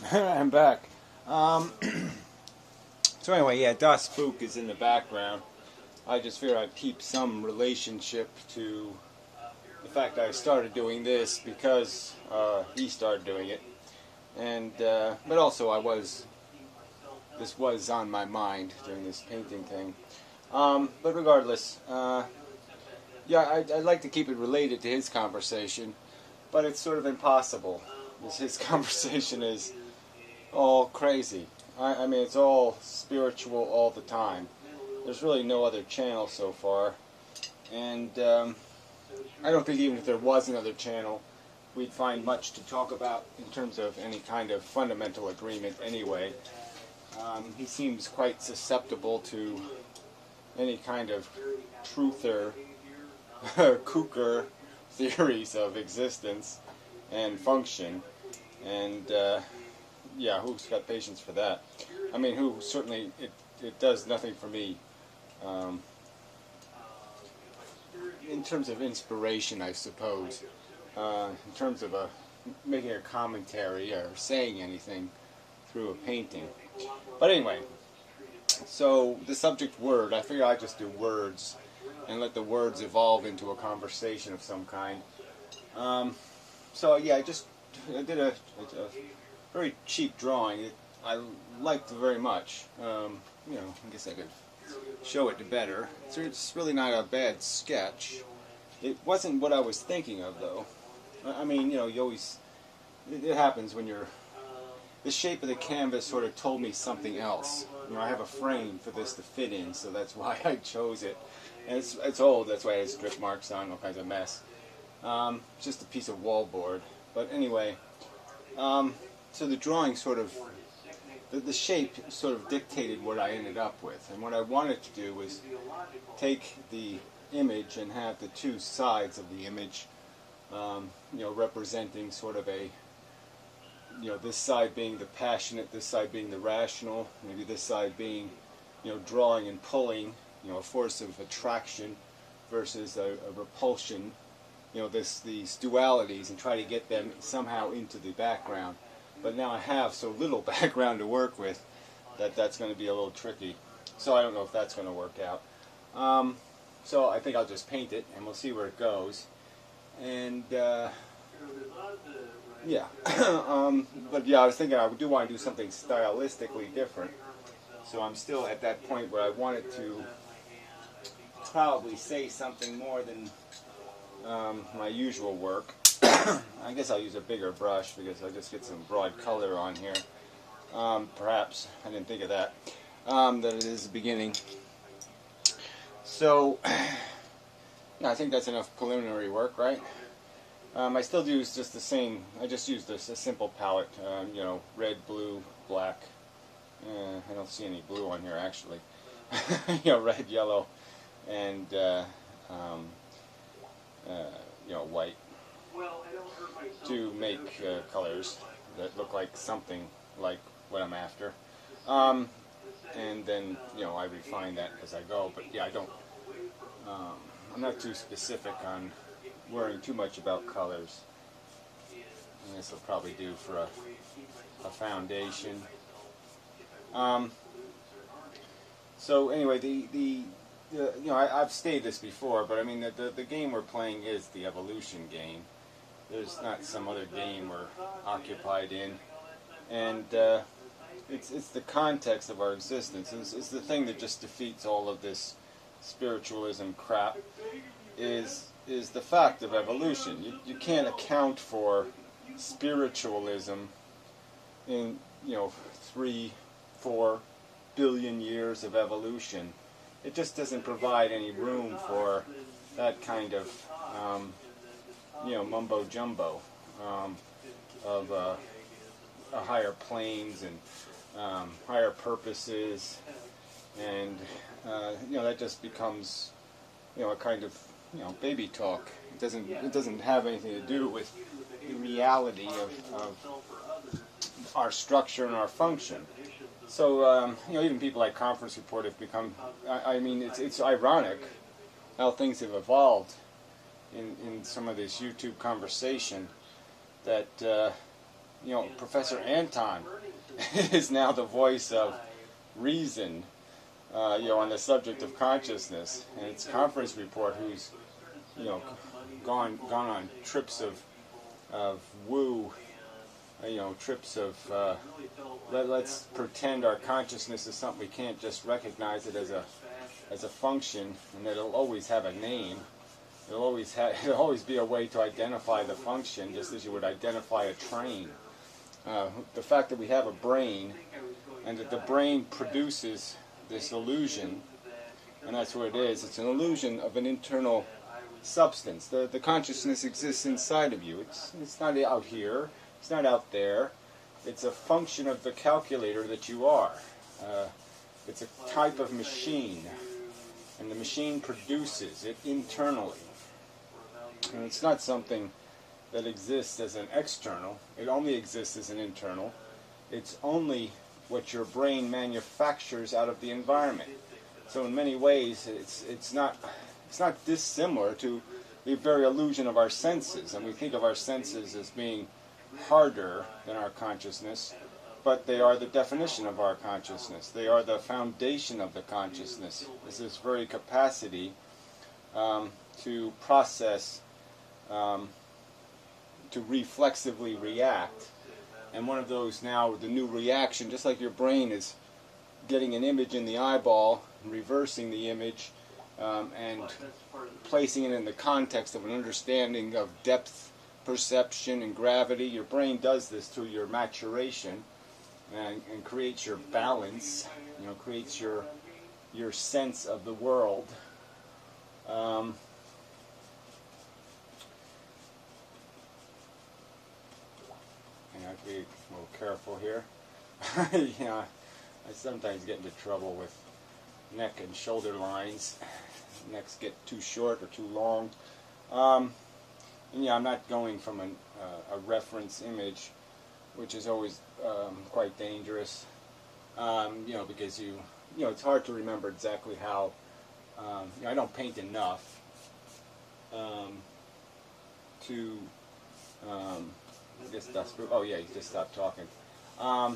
I'm back. Um, so anyway, yeah, Das Spook is in the background. I just figured I'd keep some relationship to the fact that I started doing this because he started doing it, and but also this was on my mind during this painting thing. But regardless, yeah, I'd like to keep it related to his conversation, but it's sort of impossible. His conversation is all crazy. I mean, it's all spiritual all the time. There's really no other channel so far, and I don't think even if there was another channel, we'd find much to talk about in terms of any kind of fundamental agreement anyway. He seems quite susceptible to any kind of truther, kooker theories of existence and function, and yeah, who's got patience for that? I mean, who certainly, it does nothing for me. In terms of inspiration, I suppose. In terms of making a commentary or saying anything through a painting. But anyway, so the subject word, I figure I'd just do words and let the words evolve into a conversation of some kind. So yeah, I did a very cheap drawing. I liked very much. You know, I guess I could show it better. It's really not a bad sketch. It wasn't what I was thinking of, though. I mean, you know, it happens when the shape of the canvas sort of told me something else. You know, I have a frame for this to fit in, so that's why I chose it. And it's old, that's why it has drip marks on, all kinds of mess. It's just a piece of wallboard. But anyway, so the drawing sort of, the shape sort of dictated what I ended up with. And what I wanted to do was take the image and have the two sides of the image, you know, representing sort of a, you know, this side being the passionate, this side being the rational, maybe this side being, you know, drawing and pulling, you know, a force of attraction versus a repulsion, you know, these dualities, and try to get them somehow into the background. But now I have so little background to work with that's going to be a little tricky. So I don't know if that's going to work out. So I think I'll just paint it, and we'll see where it goes. And yeah, but yeah, I was thinking I do want to do something stylistically different. So I'm still at that point where I wanted to probably say something more than my usual work. I guess I'll use a bigger brush because I'll just get some broad color on here. Perhaps, I didn't think of that. That it is the beginning. So, yeah, I think that's enough preliminary work, right? I still use just the same, I just used a simple palette, you know, red, blue, black. I don't see any blue on here actually. You know, red, yellow, and you know, white, to make colors that look like something like what I'm after. And then, you know, I refine that as I go. But yeah, I'm not too specific on worrying too much about colors. And this will probably do for a foundation. So anyway, you know, I've stated this before, but I mean, the game we're playing is the evolution game. There's not some other game we're occupied in, and it's the context of our existence. It's the thing that just defeats all of this spiritualism crap. Is the fact of evolution. You can't account for spiritualism in, you know, 3-4 billion years of evolution. It just doesn't provide any room for that kind of, you know, mumbo jumbo of higher planes and higher purposes, and you know, that just becomes, you know, a kind of, you know, baby talk. It doesn't have anything to do with the reality of our structure and our function. So, you know, even people like Conference Report have become, I mean, it's ironic how things have evolved in some of this YouTube conversation, that Professor Anton is now the voice of reason, on the subject of consciousness, and its conference report, who's, gone on trips of woo, trips of let's pretend our consciousness is something we can't just recognize it as a function, and that it'll always have a name. It'll always be a way to identify the function, just as you would identify a train. The fact that we have a brain, and that the brain produces this illusion, and that's what it is. It's an illusion of an internal substance. The consciousness exists inside of you. It's not out here. It's not out there. It's a function of the calculator that you are. It's a type of machine, and the machine produces it internally. And it's not something that exists as an external. It only exists as an internal. It's only what your brain manufactures out of the environment. So in many ways, it's not dissimilar to the very illusion of our senses. And we think of our senses as being harder than our consciousness, but they are the definition of our consciousness. They are the foundation of the consciousness. It's this very capacity to process, to reflexively react. And one of those now, the new reaction, just like your brain is getting an image in the eyeball, reversing the image, and placing it in the context of an understanding of depth perception and gravity. Your brain does this through your maturation and creates your balance, creates your sense of the world. I have to be a little careful here. I sometimes get into trouble with neck and shoulder lines. Necks get too short or too long. And I'm not going from a reference image, which is always quite dangerous. Because it's hard to remember exactly how. I don't paint enough to. I guess that's. Oh yeah, you just stopped talking. I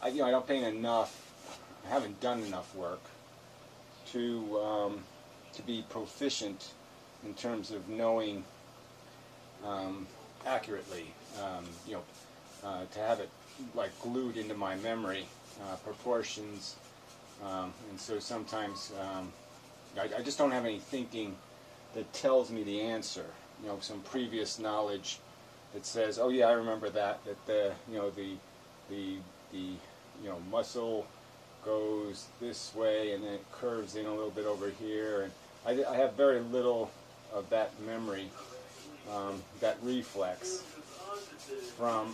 don't paint enough. I haven't done enough work to be proficient in terms of knowing accurately. To have it like glued into my memory, proportions, and so sometimes I just don't have any thinking that tells me the answer. Some previous knowledge that says, oh yeah, I remember that the muscle goes this way and then it curves in a little bit over here, and I have very little of that memory, that reflex from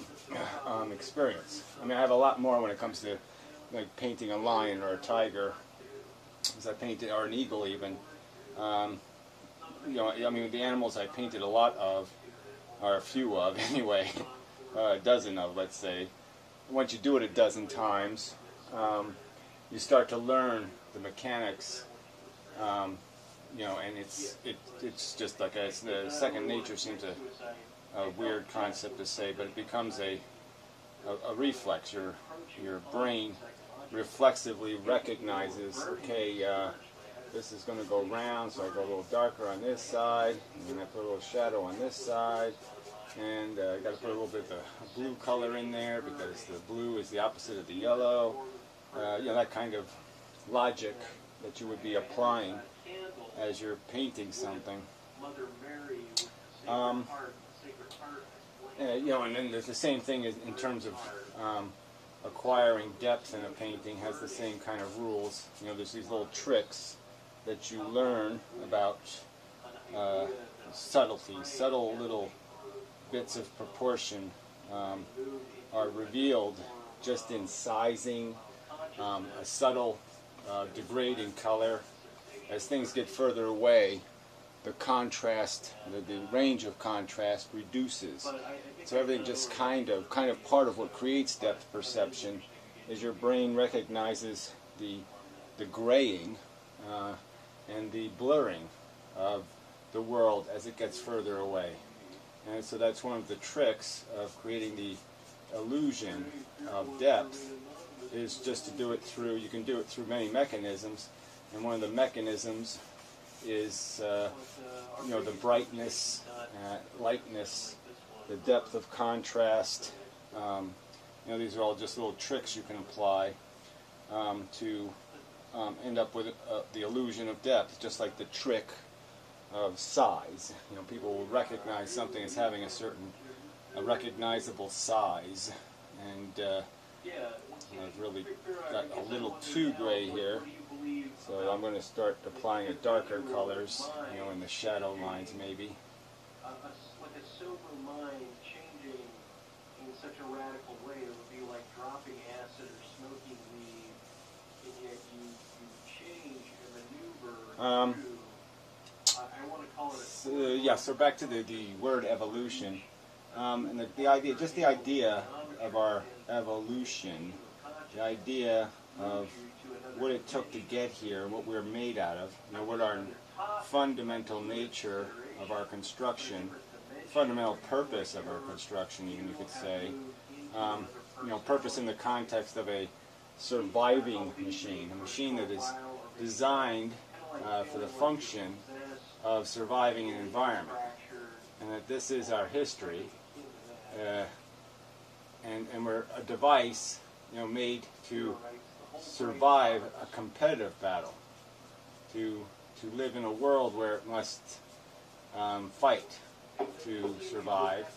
experience. I mean, I have a lot more when it comes to like painting a lion or a tiger, as I painted, or an eagle even. The animals I painted a lot of, or a few of anyway, a dozen of, let's say. Once you do it a dozen times, you start to learn the mechanics, and it's just like the second nature seems a weird concept to say, but it becomes a reflex. Your brain reflexively recognizes, okay, this is going to go round, so I go a little darker on this side, and then I put a little shadow on this side, and I got to put a little bit of the blue color in there because the blue is the opposite of the yellow. That kind of logic that you would be applying as you're painting something. And then there's the same thing in terms of acquiring depth in a painting has the same kind of rules. There's these little tricks that you learn about subtleties, subtle little bits of proportion are revealed just in sizing, a subtle degrade in color. As things get further away, the contrast, the range of contrast reduces. So everything just kind of part of what creates depth perception is your brain recognizes the graying and the blurring of the world as it gets further away. And so that's one of the tricks of creating the illusion of depth is just to do it through, you can do it through many mechanisms, and one of the mechanisms is, the brightness, lightness, the depth of contrast. These are all just little tricks you can apply to end up with the illusion of depth, just like the trick of size. People will recognize something as having a recognizable size, and I've really got a little too gray here, so I'm going to start applying a darker colors, in the shadow lines maybe. Like a sober mind changing in such a radical way, it would be like dropping acid or smoking weed, and yet you change and maneuver through. I want to call it so back to the word evolution, and the idea of our evolution, the idea of what it took to get here, what we're made out of, what our fundamental nature of our construction, fundamental purpose of our construction, even you could say, purpose in the context of a surviving machine, a machine that is designed for the function of surviving an environment, and that this is our history, and we're a device, made to survive a competitive battle, to live in a world where it must fight to survive,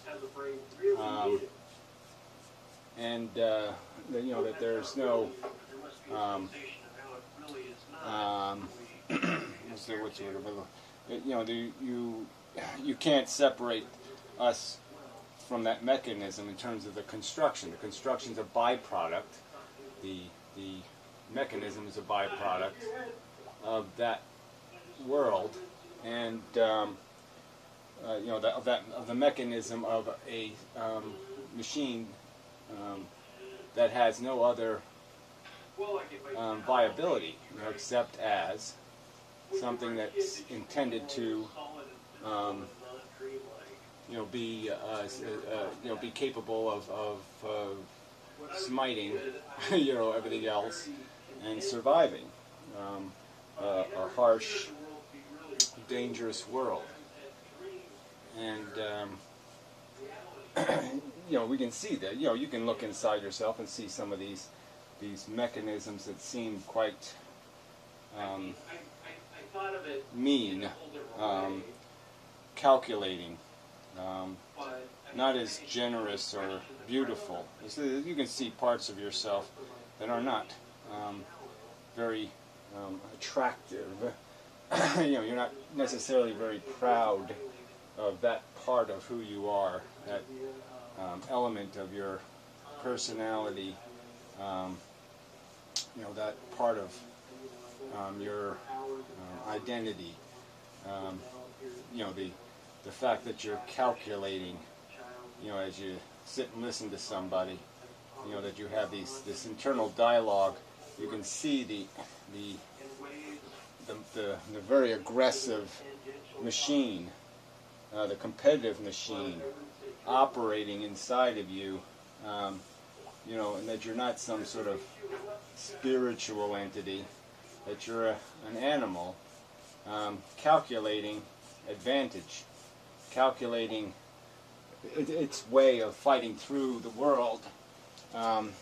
and that there's no you can't separate us from that mechanism in terms of the construction. The construction's a byproduct. The mechanism is a byproduct of that world, and of the mechanism of a machine that has no other viability, except as something that's intended to be capable of smiting everything else and surviving a harsh, dangerous world. And we can see that. You can look inside yourself and see some of these mechanisms that seem quite mean, calculating, not as generous or beautiful. So you can see parts of yourself that are not very attractive. You're not necessarily very proud of that part of who you are, that element of your personality, that part of your identity. The fact that you're calculating, as you sit and listen to somebody, that you have this internal dialogue. You can see the very aggressive machine, the competitive machine, operating inside of you, and that you're not some sort of spiritual entity, that you're an animal, calculating advantage, calculating its way of fighting through the world, and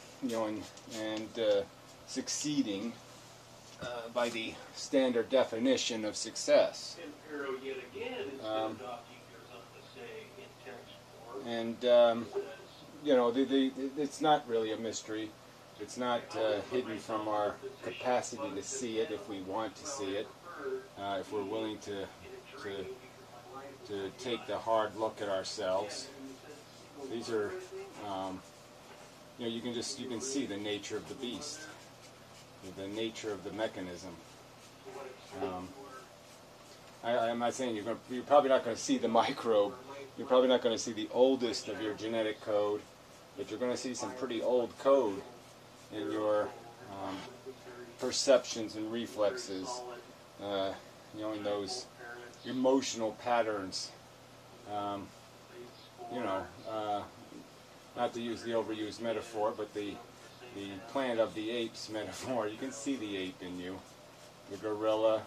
succeeding by the standard definition of success. It's not really a mystery. It's not hidden from our capacity to see it if we want to see it, if we're willing to take the hard look at ourselves. These are, you can see the nature of the beast, the nature of the mechanism. I'm not saying you're probably not going to see the microbe. You're probably not going to see the oldest of your genetic code, but you're going to see some pretty old code in your perceptions and reflexes, in those emotional patterns, not to use the overused metaphor, but the Planet of the Apes metaphor. You can see the ape in you, the gorilla,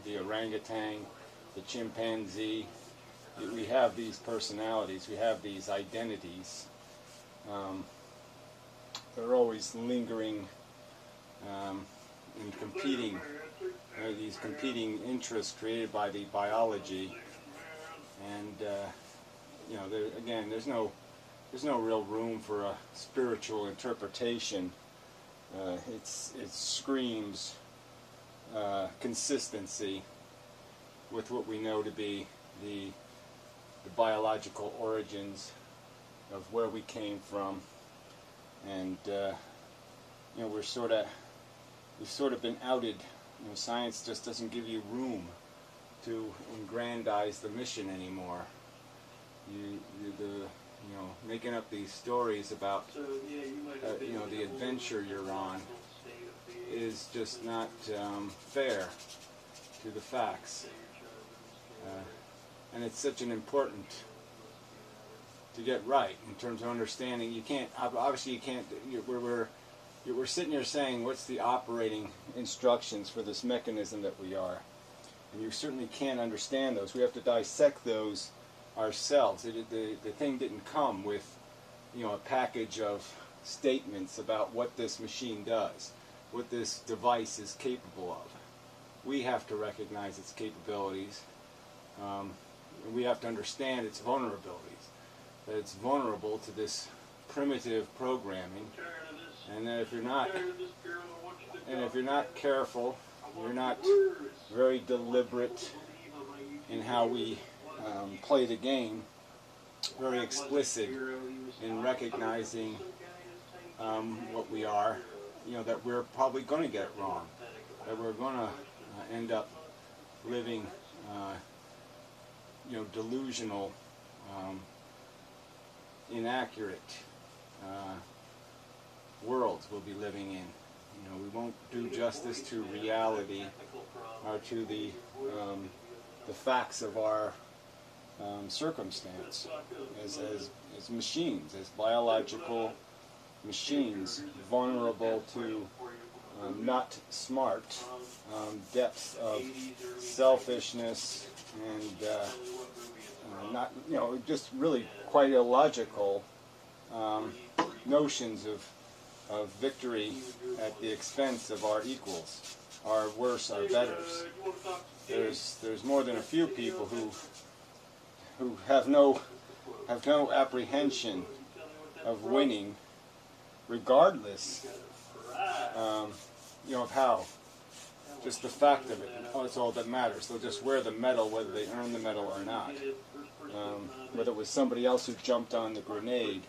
the orangutan, the chimpanzee. We have these personalities, we have these identities. They're always lingering and competing. These competing interests created by the biology, and again, there's no real room for a spiritual interpretation. It screams consistency with what we know to be the biological origins of where we came from, and we've sort of been outed. Science just doesn't give you room to aggrandize the mission anymore. Making up these stories about the adventure you're on is just not fair to the facts, and it's such an important to get right in terms of understanding. You can't we're sitting here saying, what's the operating instructions for this mechanism that we are? And you certainly can't understand those. We have to dissect those ourselves. The thing didn't come with, a package of statements about what this machine does, what this device is capable of. We have to recognize its capabilities. And we have to understand its vulnerabilities, that it's vulnerable to this primitive programming. And that if you're not careful, you're not very deliberate in how we play the game, very explicit in recognizing what we are, that we're probably going to get it wrong, that we're going to end up living, delusional, inaccurate worlds we'll be living in. We won't do justice to reality or to the facts of our circumstance as machines, as biological machines, vulnerable to not smart depths of selfishness and not, just really quite illogical notions of victory at the expense of our equals, our worse, our betters. There's more than a few people who have no apprehension of winning, regardless, of how. Just the fact of it, it's all that matters. They'll just wear the medal whether they earn the medal or not. Whether it was somebody else who jumped on the grenade,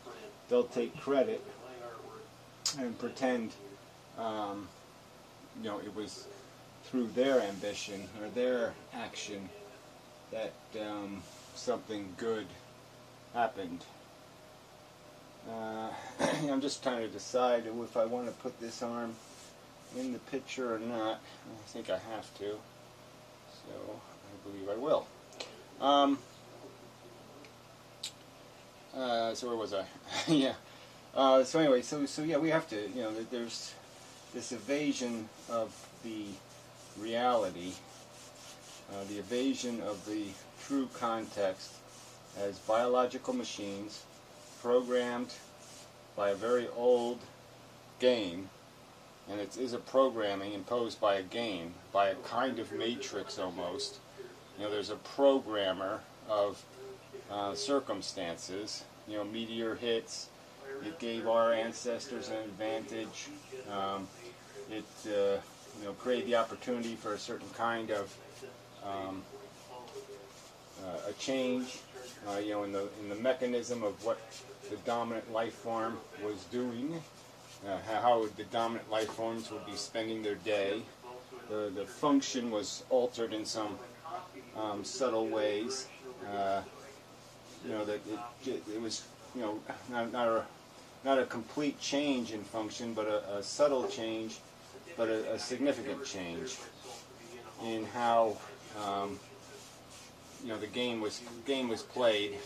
they'll take credit and pretend, it was through their ambition or their action that something good happened. I'm just trying to decide if I want to put this arm in the picture or not. I think I have to, so I believe I will. So where was I? Yeah. So anyway, so yeah, we have to, there's this evasion of the reality, the evasion of the true context as biological machines programmed by a very old game, and it is a programming imposed by a game, by a kind of matrix almost. There's a programmer of circumstances. Meteor hits. It gave our ancestors an advantage. It created the opportunity for a certain kind of a change, in the mechanism of what the dominant life form was doing, how the dominant life forms would be spending their day. The function was altered in some subtle ways. That it was not a complete change in function, but a subtle change, but a significant change in how the game was played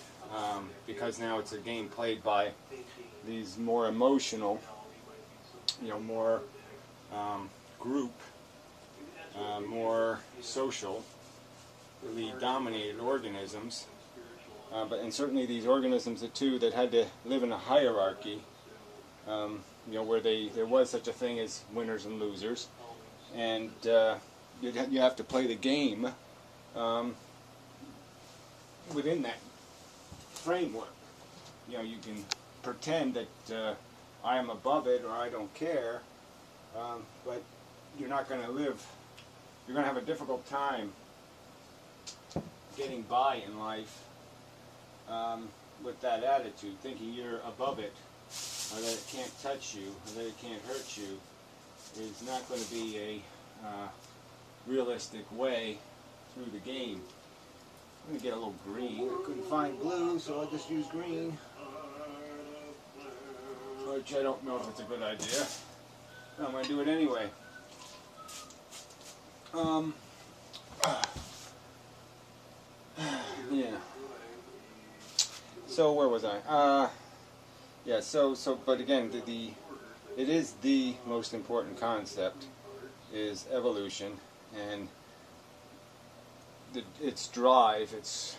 because now it's a game played by these more emotional, more group, more socially dominated organisms. And certainly these organisms too that had to live in a hierarchy, where there was such a thing as winners and losers, and you have to play the game within that framework. You can pretend that I am above it or I don't care, but you're not going to live. You're going to have a difficult time getting by in life with that attitude, thinking you're above it, or that it can't touch you, or that it can't hurt you, is not going to be a realistic way through the game. I'm going to get a little green. I couldn't find blue, so I just used green, which I don't know if it's a good idea. I'm going to do it anyway. Yeah. So where was I? Yeah. But again, it is the most important concept is evolution, and its drive. It's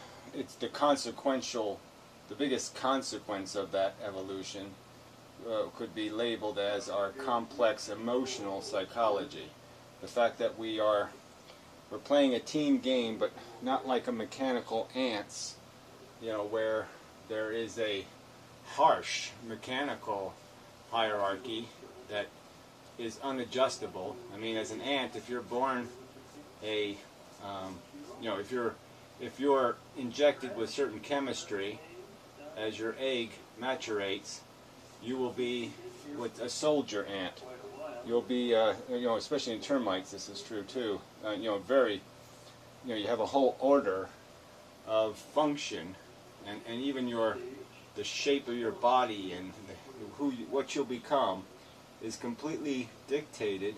the consequential, the biggest consequence of that evolution could be labeled as our complex emotional psychology. The fact that we're playing a team game, but not like a mechanical ants, where there is a harsh mechanical hierarchy that is unadjustable. I mean, as an ant, if you're born if you're injected with certain chemistry as your egg maturates, you will be with a soldier ant. You'll be, especially in termites, this is true too. You have a whole order of function, and even the shape of your body and what you'll become is completely dictated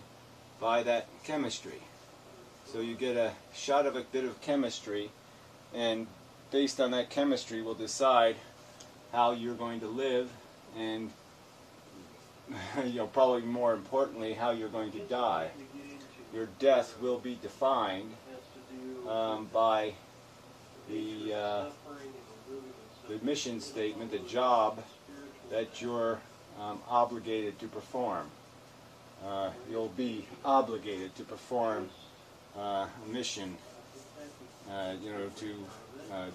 by that chemistry. So you get a shot of a bit of chemistry, and based on that chemistry will decide how you're going to live, and probably more importantly, how you're going to die. Your death will be defined by the mission statement, the job that you're obligated to perform. You'll be obligated to perform a mission, to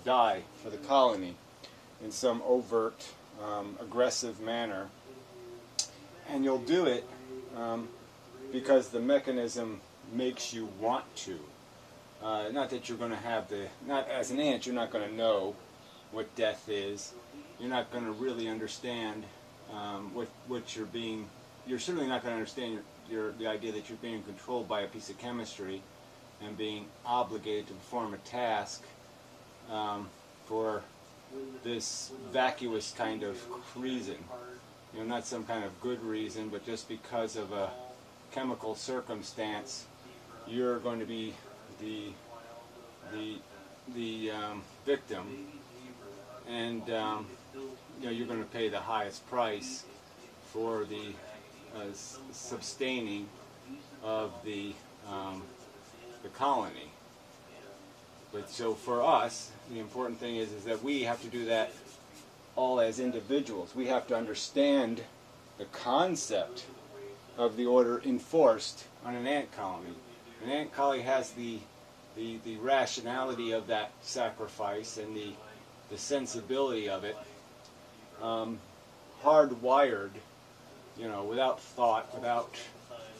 die for the colony in some overt, aggressive manner. And you'll do it because the mechanism makes you want to. Not that you're going to have not as an ant, you're not going to know what death is. You're not going to really understand what you're being. You're certainly not going to understand the idea that you're being controlled by a piece of chemistry and being obligated to perform a task for this vacuous kind of reason. Not some kind of good reason, but just because of a chemical circumstance, you're going to be the victim, and you're going to pay the highest price for the sustaining of the colony. But so for us, the important thing is that we have to do that all as individuals. We have to understand the concept of the order enforced on an ant colony. An ant colony has the rationality of that sacrifice and the sensibility of it hardwired, without thought, without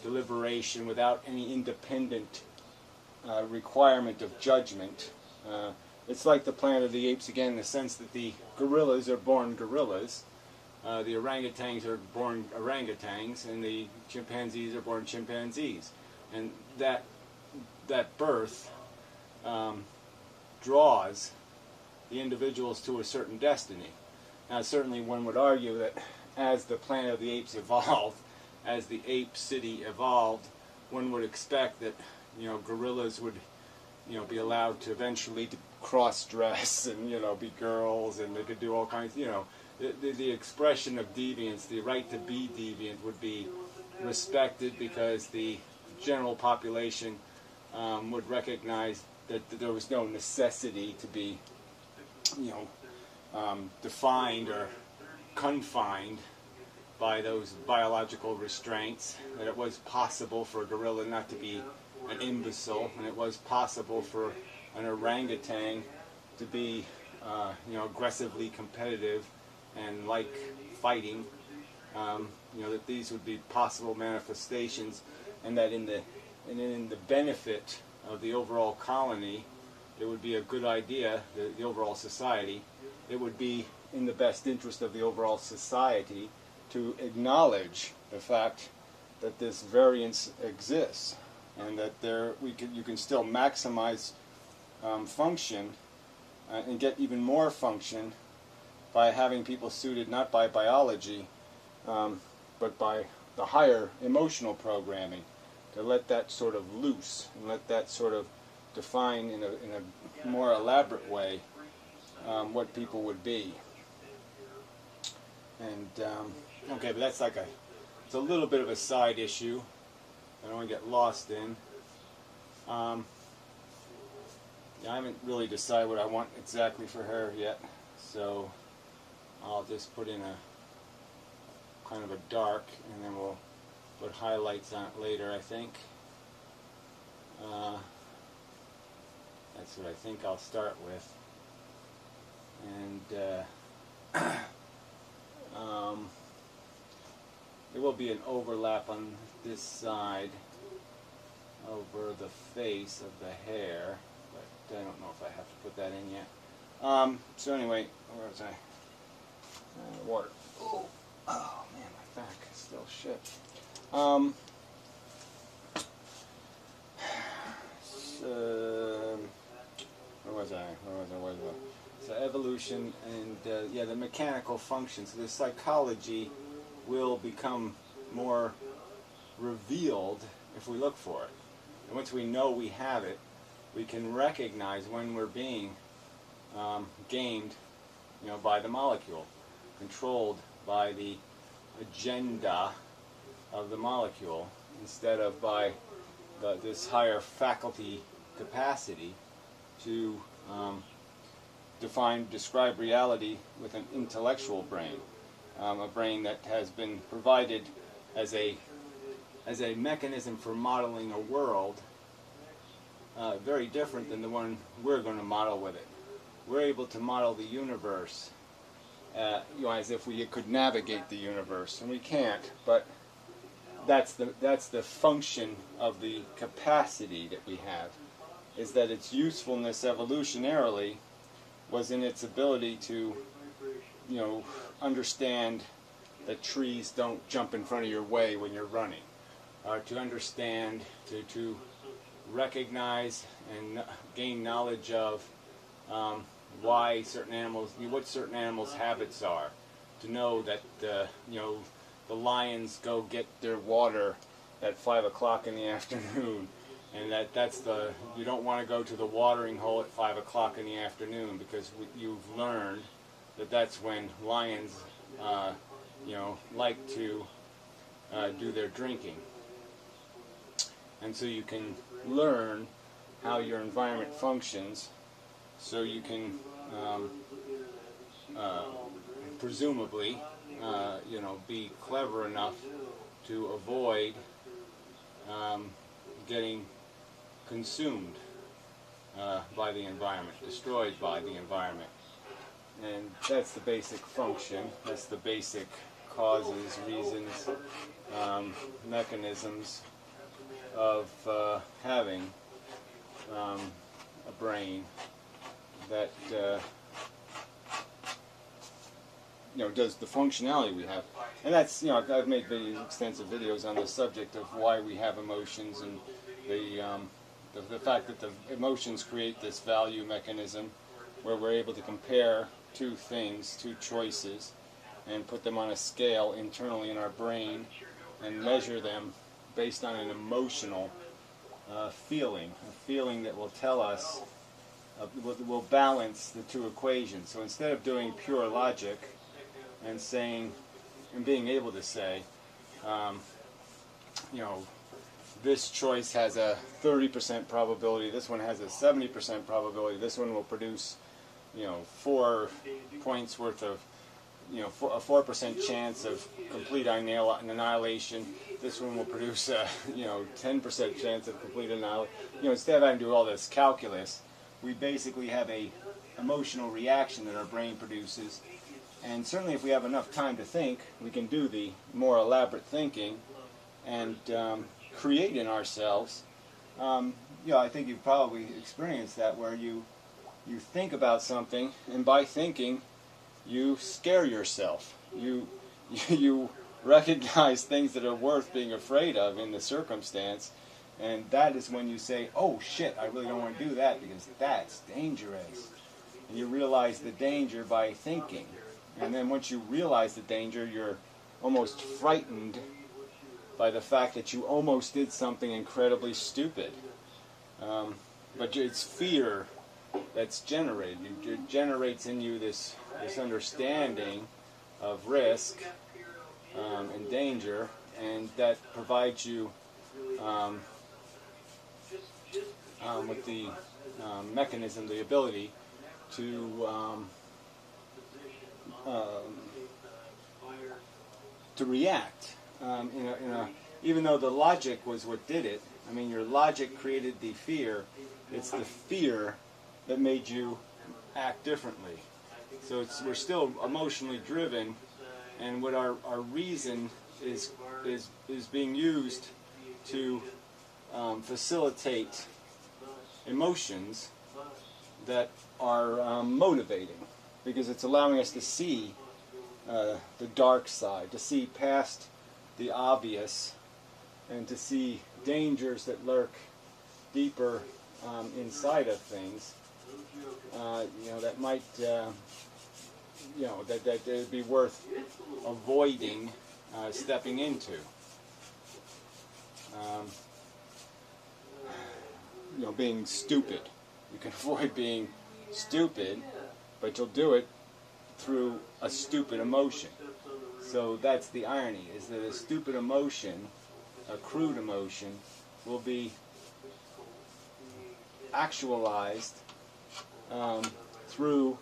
deliberation, without any independent requirement of judgment. It's like the Planet of the Apes again, in the sense that the gorillas are born gorillas, the orangutans are born orangutans, and the chimpanzees are born chimpanzees. And that birth draws the individuals to a certain destiny. Now, certainly one would argue that as the Planet of the Apes evolved, as the ape city evolved, one would expect that gorillas would be allowed to eventually to cross-dress and, be girls, and they could do all kinds, the expression of deviance, the right to be deviant would be respected because the general population would recognize that there was no necessity to be, defined or confined by those biological restraints, that it was possible for a gorilla not to be an imbecile, and it was possible for an orangutan to be, aggressively competitive and like fighting, that these would be possible manifestations, and that in the benefit of the overall colony, it would be a good idea, the overall society, it would be in the best interest of the overall society to acknowledge the fact that this variance exists, and that you can still maximize function and get even more function by having people suited not by biology, but by the higher emotional programming, to let that sort of loose and let that sort of define in a more elaborate way what people would be. And okay, but that's it's a little bit of a side issue I don't want to get lost in. I haven't really decided what I want exactly for her yet, so I'll just put in a kind of a dark, and then we'll put highlights on it later, I think. That's what I think I'll start with. And there will be an overlap on this side over the face of the hair, but I don't know if I have to put that in yet. So anyway, where was I? Water. Oh man, my back is still shit. So, where was I? So evolution and the mechanical function. So the psychology will become more revealed if we look for it. And once we know we have it, we can recognize when we're being gamed, by the molecule, controlled by the agenda of the molecule, instead of by this higher faculty capacity to describe reality with an intellectual brain, a brain that has been provided as a mechanism for modeling a world very different than the one we're going to model with it. We're able to model the universe as if we could navigate the universe, and we can't, but that's the function of the capacity that we have, is that its usefulness evolutionarily was in its ability to, understand that trees don't jump in front of your way when you're running, to understand, to recognize and gain knowledge of why certain animals, what certain animals' habits are, to know that the lions go get their water at 5 o'clock in the afternoon, and you don't want to go to the watering hole at 5 o'clock in the afternoon, because you've learned that that's when lions like to do their drinking. And so you can learn how your environment functions, so you can presumably be clever enough to avoid getting consumed by the environment, destroyed by the environment. And that's the basic function, that's the basic causes, reasons, mechanisms of having a brain that does the functionality we have. And that's, I've made extensive videos on the subject of why we have emotions, and the fact that the emotions create this value mechanism where we're able to compare two things, two choices, and put them on a scale internally in our brain and measure them based on an emotional feeling, a feeling that will tell us will balance the two equations. So instead of doing pure logic and saying and being able to say, you know, this choice has a 30% probability, this one has a 70% probability, this one will produce, you know, 4 points worth of, you know, a 4% chance of complete annihilation. This one will produce a, you know, 10% chance of complete annihilation. You know, instead of having to do all this calculus, we basically have a emotional reaction that our brain produces. And certainly if we have enough time to think, we can do the more elaborate thinking and create in ourselves. You know, I think you've probably experienced that, where you think about something, and by thinking, you scare yourself. You recognize things that are worth being afraid of in the circumstance, and that is when you say, oh shit, I really don't want to do that because that's dangerous. And you realize the danger by thinking. And then once you realize the danger, you're almost frightened by the fact that you almost did something incredibly stupid. But it's fear that's generated. It generates in you this understanding of risk and danger, and that provides you with the mechanism, the ability to react. Even though the logic was what did it, I mean, your logic created the fear. It's the fear that made you act differently. So we're still emotionally driven, and what our reason is being used to facilitate emotions that are motivating, because it's allowing us to see the dark side, to see past the obvious, and to see dangers that lurk deeper inside of things. You know, that might, you know, that it'd be worth avoiding stepping into. You know, being stupid. You can avoid being stupid, but you'll do it through a stupid emotion. So that's the irony, is that a stupid emotion, a crude emotion, will be actualized through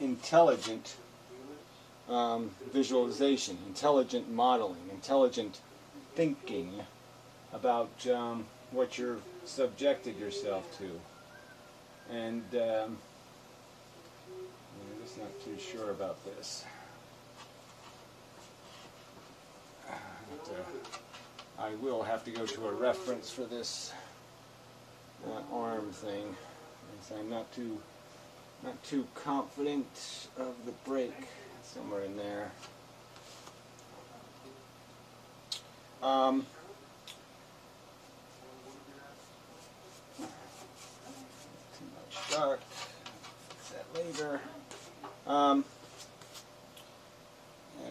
intelligent visualization, intelligent modeling, intelligent thinking about what you're subjected yourself to. And I'm just not too sure about this. I will have to go to a reference for this arm thing, because I'm not too confident of the break. Somewhere in there. Too much dark. Fix that later.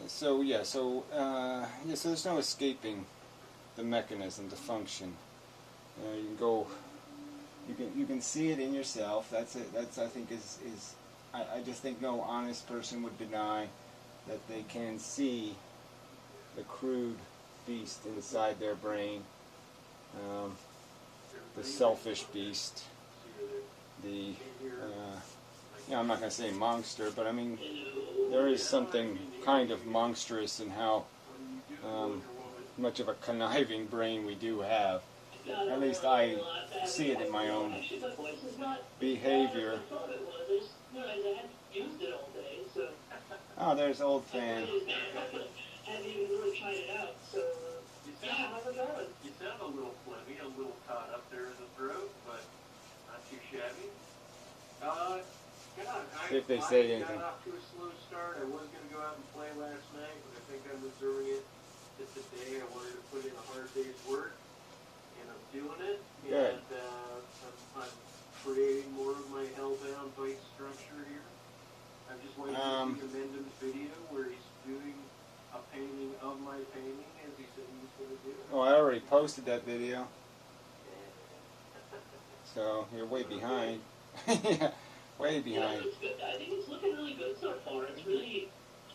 So there's no escaping the mechanism, the function. You can go. You can see it in yourself. That's it. That's, I think, is I just think no honest person would deny that they can see the crude beast inside their brain, the selfish beast, the I'm not going to say monster, but I mean there is something kind of monstrous in how much of a conniving brain we do have. At least I see it in my own behavior. Oh, there's old fan. You sound a little phlegmy, a little caught up there in the throat, but not too shabby. See if they say I anything. got off to a slow start. I was going to go out and play last night, but I think I'm reserving it to today. I wanted to put in a hard day's work, and I'm doing it. Good. And I'm creating more of my hellbound bite structure here. I'm just waiting to see Inmendham's video where he's doing a painting of my painting as he said he was going to do. Oh, I already posted that video. So you're way behind. Yeah, way Yeah, behind. it's good. I think it's looking really good so far. It's really,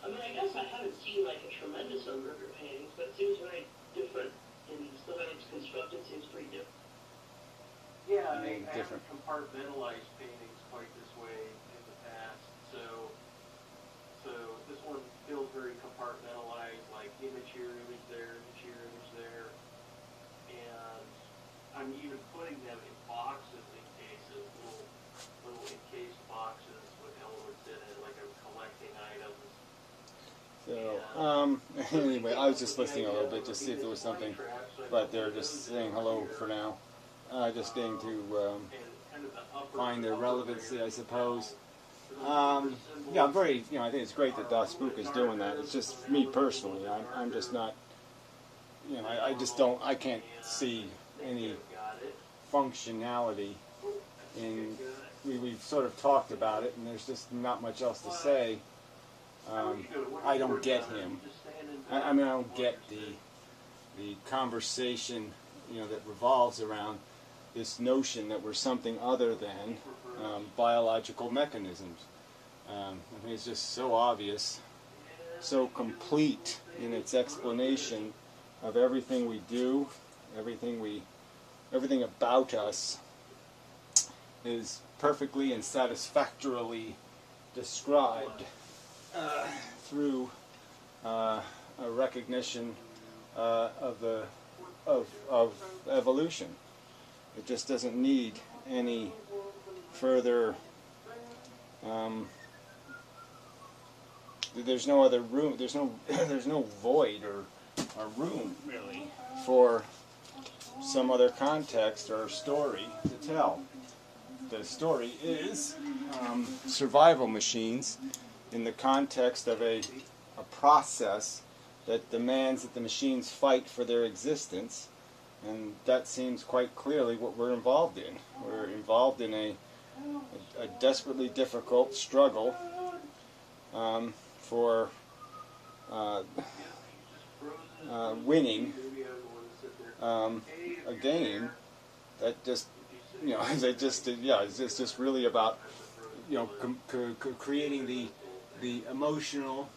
I mean, I guess I haven't seen like a tremendous number of your paintings, but it seems very different, and the way it's constructed seems pretty different. Yeah, Very I different. haven't compartmentalized paintings quite this way in the past. So this one feels very compartmentalized, like image here, image there, image here, image there. And I'm even putting them in boxes in cases, little encased boxes with elements in it, like I'm collecting items. So, anyway, I was just listening a little bit to see if there was something, but they're just saying hello for now. Just getting to find their relevancy, I suppose. Yeah, I'm very, I think it's great that Spook is doing that. It's just me personally. I'm just not, I just don't, I can't see any functionality in, we've sort of talked about it, and there's just not much else to say. I don't get him. I mean, I don't get the conversation, that revolves around this notion that we're something other than biological mechanisms. I mean, it's just so obvious, so complete in its explanation of everything we do, everything about us is perfectly and satisfactorily described through a recognition of evolution. It just doesn't need any further. There's no other room. There's no void or room really for some other context or story to tell. The story is survival machines in the context of a process that demands that the machines fight for their existence, and that seems quite clearly what we're involved in. We're involved in a desperately difficult struggle for winning a game that just, it's just really about, creating the emotional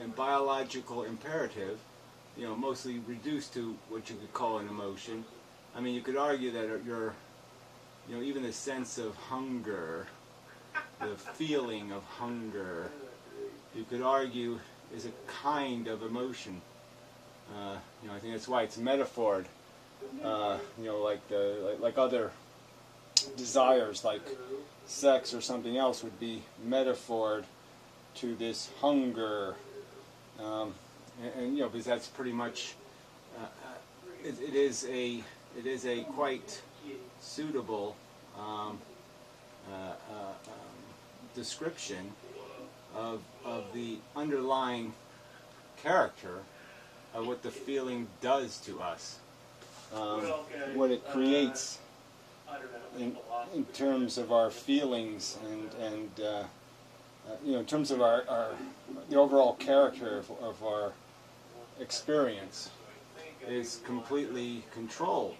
and biological imperative, mostly reduced to what you could call an emotion. I mean, you could argue that even the sense of hunger, the feeling of hunger, you could argue is a kind of emotion. I think that's why it's metaphored. Like other desires, like sex or something else, would be metaphored to this hunger, and because that's pretty much it is a quite suitable description of the underlying character of what the feeling does to us, what it creates in terms of our feelings and in terms of the overall character of our experience is completely controlled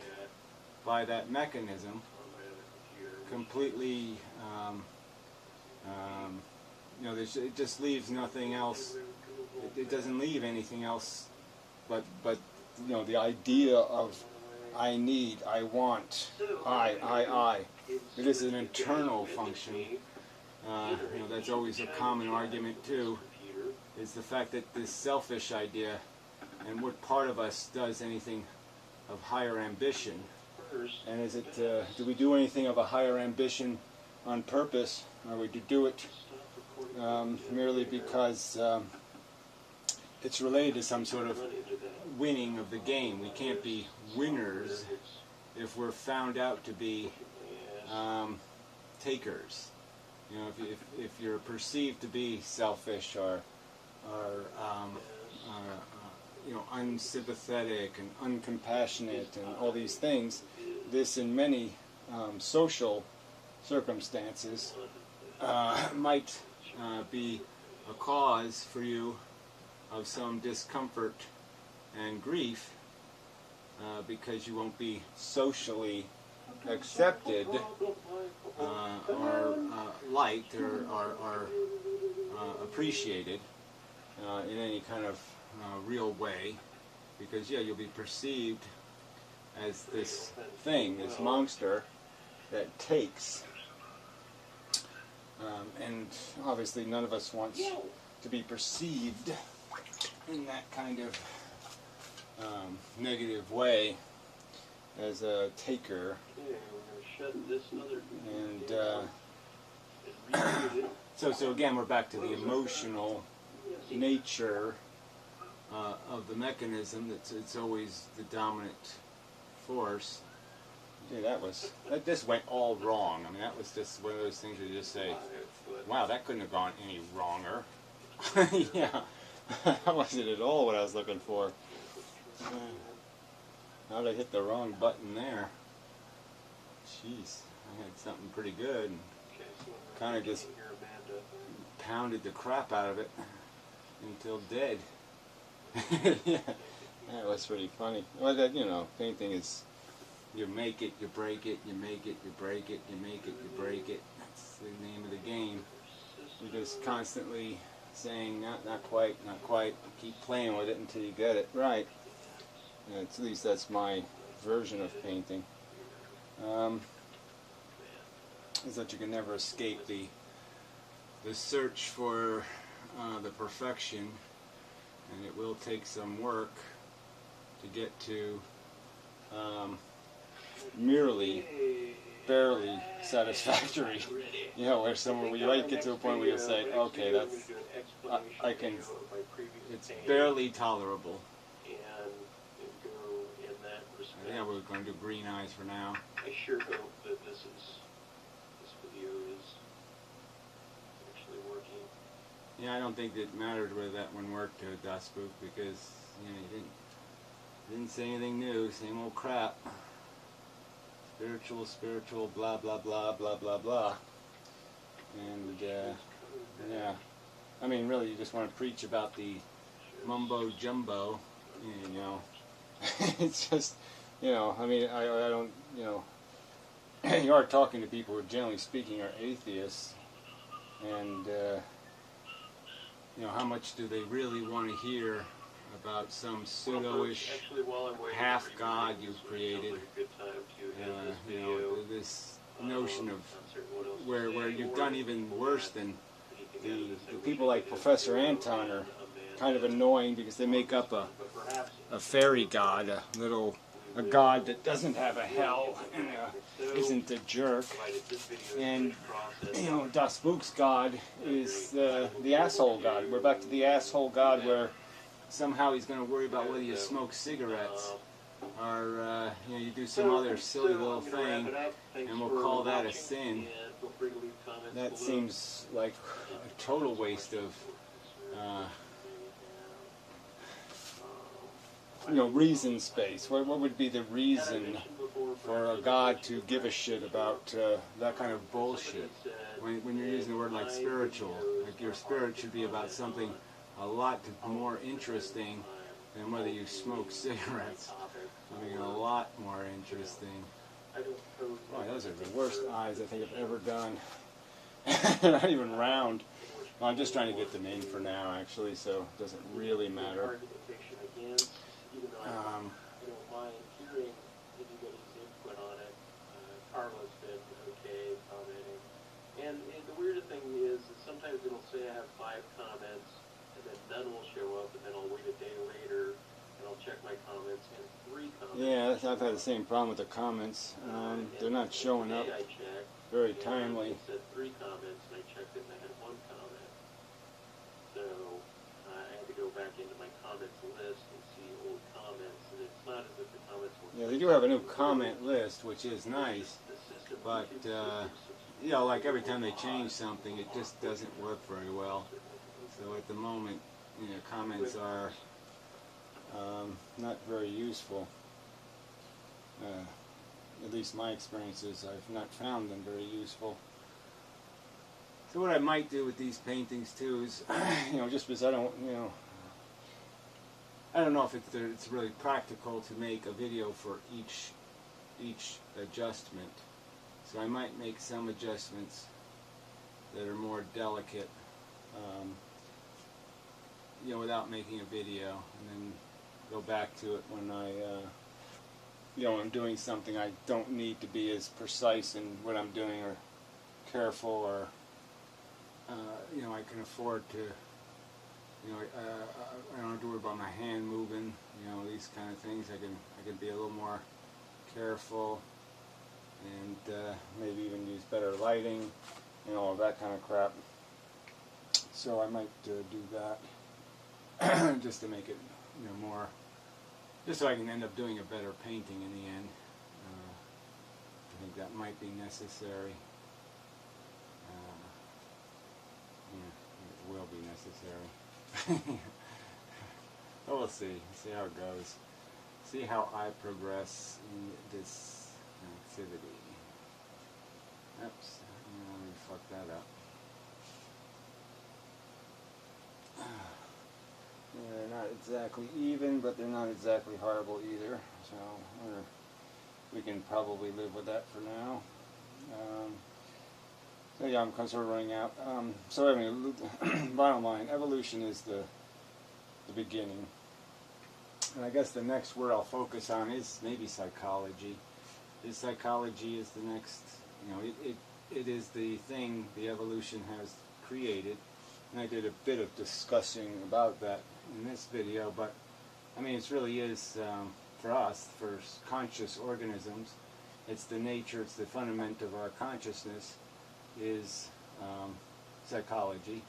by that mechanism, completely, it just leaves nothing else, it doesn't leave anything else but the idea of I need, I want, I. It is an internal function. That's always a common argument too, is the fact that this selfish idea, and what part of us does anything of higher ambition, and is it, do we do anything of a higher ambition on purpose, or we do it merely because it's related to some sort of winning of the game? We can't be winners if we're found out to be takers. If you're perceived to be selfish or unsympathetic and uncompassionate and all these things, this in many social circumstances might be a cause for you of some discomfort and grief, because you won't be socially accepted or liked or are appreciated in any kind of real way, because yeah, you'll be perceived as this thing, this monster that takes, and obviously none of us wants to be perceived in that kind of negative way as a taker. And so again, we're back to the emotional nature of the mechanism. It's always the dominant force. Yeah, that just went all wrong. I mean, that was just one of those things where you just say, wow, that couldn't have gone any wronger. Yeah, that wasn't at all what I was looking for. How did I hit the wrong button there? Jeez, I had something pretty good and kind of just pounded the crap out of it until dead. Yeah, that was pretty funny. Well, that, you know, painting is, you make it, you break it, you make it, you break it, you make it, you break it. That's the name of the game. You're just constantly saying, not quite, not quite. Keep playing with it until you get it right. And at least that's my version of painting. Is that you can never escape the search for the perfection, and it will take some work to get to merely, barely satisfactory. You know, where somewhere you might get to a point where you'll say, okay, that's, I can, it's barely tolerable. Yeah, we're going to do green eyes for now. I sure hope that this video is actually working. Yeah, I don't think it mattered whether that one worked, Daspook, because you know, you didn't say anything new. Same old crap. Spiritual, blah blah blah blah blah blah. And yeah, I mean, really, you just want to preach about the mumbo jumbo, you know. It's just, you know, I mean, I don't, you know, you are talking to people who, generally speaking, are atheists, and, you know, how much do they really want to hear about some pseudo-ish half-god you've created? You know, this notion of where you've done even worse than the people like Professor Anton are kind of annoying because they make up a fairy god, a god that doesn't have a hell and isn't a jerk. And you know, Daspook's god is the asshole god. We're back to the asshole god where somehow he's going to worry about whether you smoke cigarettes or you know, you do some other silly little thing, and we'll call that a sin. That seems like a total waste of you know, reason space. What would be the reason for a god to give a shit about that kind of bullshit? When you're using the word like spiritual, like your spirit should be about something a lot more interesting than whether you smoke cigarettes. I mean, a lot more interesting. Boy, those are the worst eyes I think I've ever done. They're not even round. Well, I'm just trying to get them in for now, actually, so it doesn't really matter. I don't mind hearing anybody's input on it. Carla's been okay commenting. And the weird thing is that sometimes it'll say I have 5 comments, and then none will show up, and then I'll wait a day later, and I'll check my comments, and 3 comments. Yeah, I've had the same problem with the comments. They're not showing up very timely. It said 3 comments, and I checked it, and I had 1 comment. So I had to go back into my comments list and see old comments, and it's not as if the comments were... Yeah, they do have a new comment list, which is nice, but, you know, like every time they change something, it just doesn't work very well. So at the moment, you know, comments are not very useful. At least my experiences, I've not found them very useful. So what I might do with these paintings too is, you know, just because I don't, you know, I don't know if it's really practical to make a video for each each adjustment. So I might make some adjustments that are more delicate, you know, without making a video, and then go back to it when I, you know, I'm doing something. I don't need to be as precise in what I'm doing or careful, or you know, I can afford to, you know, I don't have to worry about my hand moving, you know, these kind of things. I can be a little more careful, and maybe even use better lighting, you know, all that kind of crap. So I might do that just to make it, you know, more, just so I can end up doing a better painting in the end. I think that might be necessary. Yeah, it will be necessary. But we'll see how it goes. See how I progress in this activity. Oops, let me fuck that up. They're not exactly even, but they're not exactly horrible either. So we can probably live with that for now. So yeah, I'm sort of running out. So anyway, bottom line, evolution is the beginning. And I guess the next word I'll focus on is maybe psychology. Psychology is the next, you know, it is the thing the evolution has created. And I did a bit of discussing about that in this video, but I mean, it really is, for us, for conscious organisms, it's the nature, it's the fundament of our consciousness is psychology.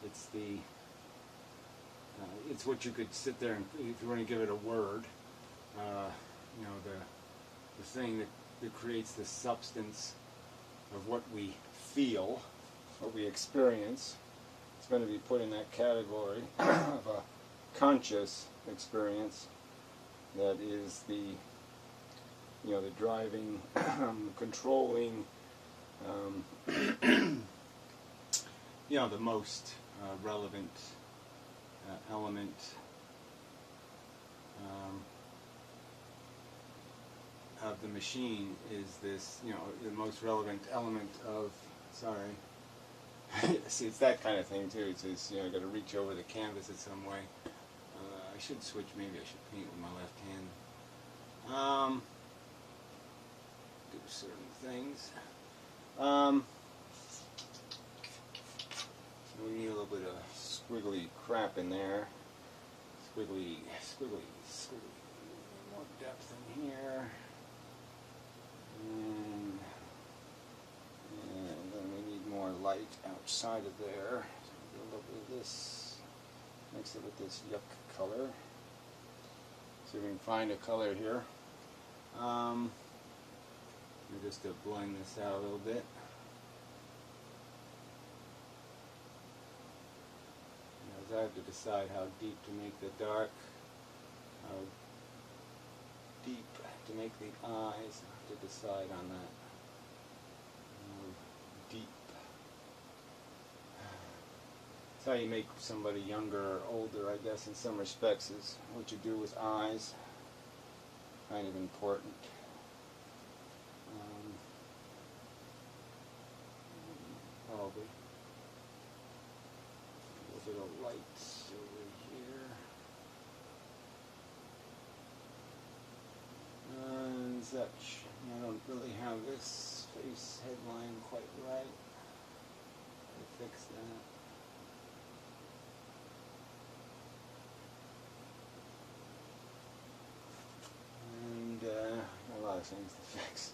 It's the it's what you could sit there and, if you want to give it a word, you know, the thing that creates the substance of what we feel, what we experience. It's going to be put in that category of a conscious experience that is the, you know, the driving, controlling, you know, the most relevant element of the machine is this, you know, the most relevant element of, sorry, see, it's that kind of thing too. It's just, you know, I got to reach over the canvas in some way. I should switch, maybe I should paint with my left hand. Do certain things. We need a little bit of squiggly crap in there. Squiggly. More depth in here. And then we need more light outside of there. So we'll do a little bit of this. Mix it with this yuck color. See if we can find a color here. Just to blend this out a little bit. I have to decide how deep to make the dark, how deep to make the eyes. I have to decide on that. Deep. It's how you make somebody younger or older, I guess, in some respects, is what you do with eyes. Kind of important. Probably. A little bit of lights over here. And such. I don't really have this face headline quite right. I fix that. And a lot of things to fix.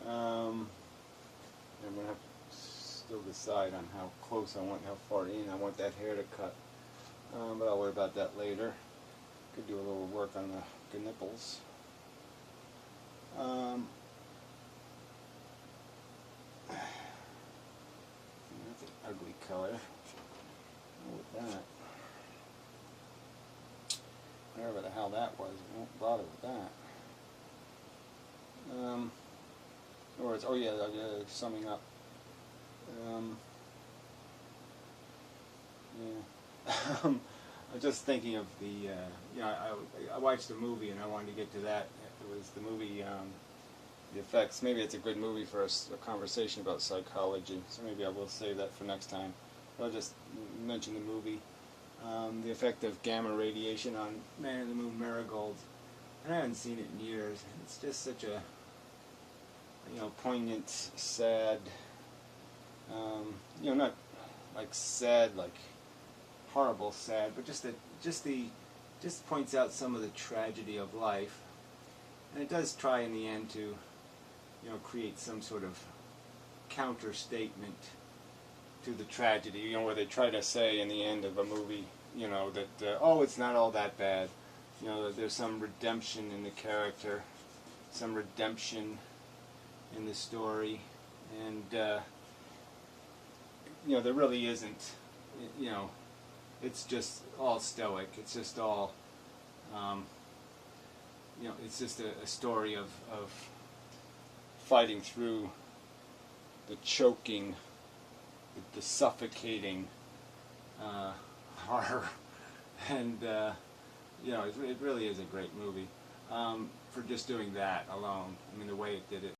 I'm going to have to still decide on how close I want, how far in I want that hair to cut. But I'll worry about that later. Could do a little work on the nipples. That's an ugly color. Go with that. Whatever the hell that was, I won't bother with that. In other words, oh yeah, summing up. I'm just thinking of the, you know, I watched the movie and I wanted to get to that. It was the movie the effects. Maybe it's a good movie for a conversation about psychology, so maybe I will save that for next time. I'll just mention the movie. The effect of gamma radiation on Man in the Moon Marigold. And I haven't seen it in years. It's just such a, poignant, sad, not like sad, like horrible sad, but just points out some of the tragedy of life. And it does try in the end to, create some sort of counter statement to the tragedy, where they try to say in the end of a movie, that, oh, it's not all that bad. That there's some redemption in the character, some redemption in the story, and, there really isn't, it's just all stoic. It's just all, it's just a story of fighting through the choking, the suffocating horror, and it really is a great movie for just doing that alone. I mean, the way it did it.